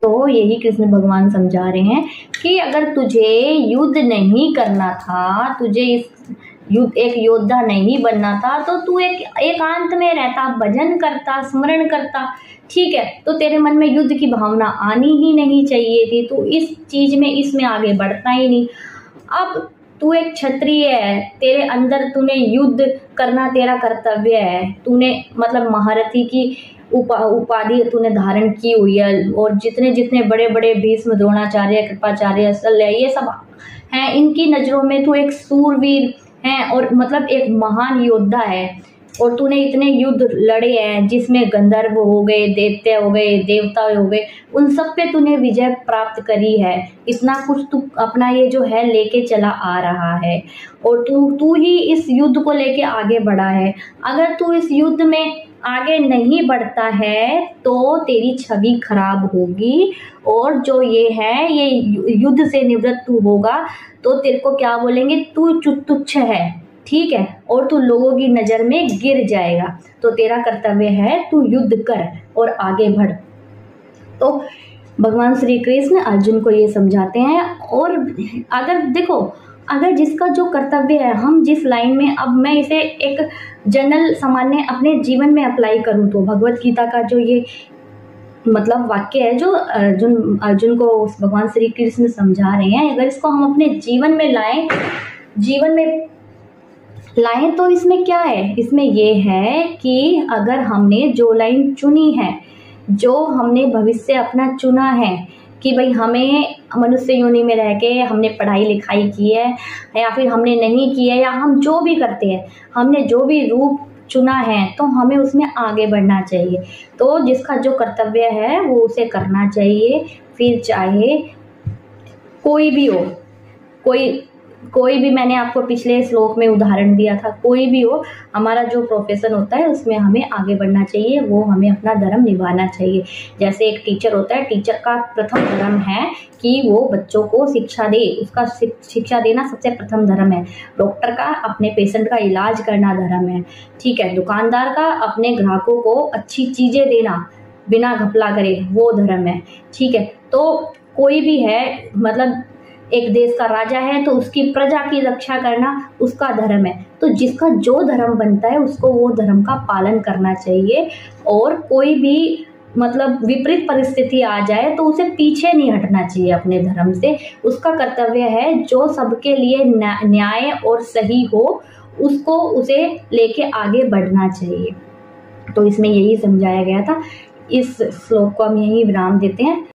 तो यही कृष्ण भगवान समझा रहे हैं कि अगर तुझे युद्ध नहीं करना था, तुझे इस एक योद्धा नहीं बनना था, तो तू एकांत में रहता, भजन करता, स्मरण करता, ठीक है। तो तेरे मन में युद्ध की भावना आनी ही नहीं चाहिए थी, तू इस चीज में इसमें आगे बढ़ता ही नहीं। अब तू एक क्षत्रिय है, तेरे अंदर तूने युद्ध करना तेरा कर्तव्य है, तूने मतलब महारथी की उपाधि तूने धारण की हुई है, और जितने जितने बड़े बड़े भीष्म, द्रोणाचार्य, कृपाचार्य, शल्य, ये सब हैं, इनकी नजरों में तू एक सूरवीर है और मतलब एक महान योद्धा है। और तूने इतने युद्ध लड़े हैं जिसमें गंधर्व हो गए, दैत्य हो गए, देवता हो गए, उन सब पे तूने विजय प्राप्त करी है। इतना कुछ तू अपना ये जो है लेके चला आ रहा है, और तू ही इस युद्ध को लेके आगे बढ़ा है। अगर तू इस युद्ध में आगे नहीं बढ़ता है तो तेरी छवि खराब होगी, और जो ये है ये युद्ध से निवृत्त तू होगा तो तेरे को क्या बोलेंगे, तू तुच्छ है, ठीक है, और तू लोगों की नजर में गिर जाएगा। तो तेरा कर्तव्य है तू युद्ध कर और आगे बढ़। तो भगवान श्री कृष्ण अर्जुन को ये समझाते हैं। और अगर देखो, अगर जिसका जो कर्तव्य है, हम जिस लाइन में, अब मैं इसे एक जनरल सामान्य अपने जीवन में अप्लाई करूं तो भगवत गीता का जो ये मतलब वाक्य है जो अर्जुन को भगवान श्री कृष्ण समझा रहे हैं, अगर इसको हम अपने जीवन में लाएं तो इसमें क्या है, इसमें ये है कि अगर हमने जो लाइन चुनी है, जो हमने भविष्य अपना चुना है कि भाई हमें मनुष्य योनि में रह के हमने पढ़ाई लिखाई की है या फिर हमने नहीं की है, या हम जो भी करते हैं, हमने जो भी रूप चुना है, तो हमें उसमें आगे बढ़ना चाहिए। तो जिसका जो कर्तव्य है वो उसे करना चाहिए, फिर चाहे कोई भी हो, कोई भी, मैंने आपको पिछले श्लोक में उदाहरण दिया था, कोई भी हो, हमारा जो प्रोफेशन होता है उसमें हमें आगे बढ़ना चाहिए, वो हमें अपना धर्म निभाना चाहिए। जैसे एक टीचर होता है, टीचर का प्रथम धर्म है कि वो बच्चों को शिक्षा दे, उसका शिक्षा देना सबसे प्रथम धर्म है। डॉक्टर का अपने पेशेंट का इलाज करना धर्म है, ठीक है। दुकानदार का अपने ग्राहकों को अच्छी चीज़ें देना बिना घपला करे, वो धर्म है, ठीक है। तो कोई भी है, मतलब एक देश का राजा है तो उसकी प्रजा की रक्षा करना उसका धर्म है। तो जिसका जो धर्म बनता है उसको वो धर्म का पालन करना चाहिए, और कोई भी मतलब विपरीत परिस्थिति आ जाए तो उसे पीछे नहीं हटना चाहिए अपने धर्म से। उसका कर्तव्य है जो सबके लिए न्याय और सही हो, उसे लेके आगे बढ़ना चाहिए। तो इसमें यही समझाया गया था। इस श्लोक को हम यहीं विराम देते हैं।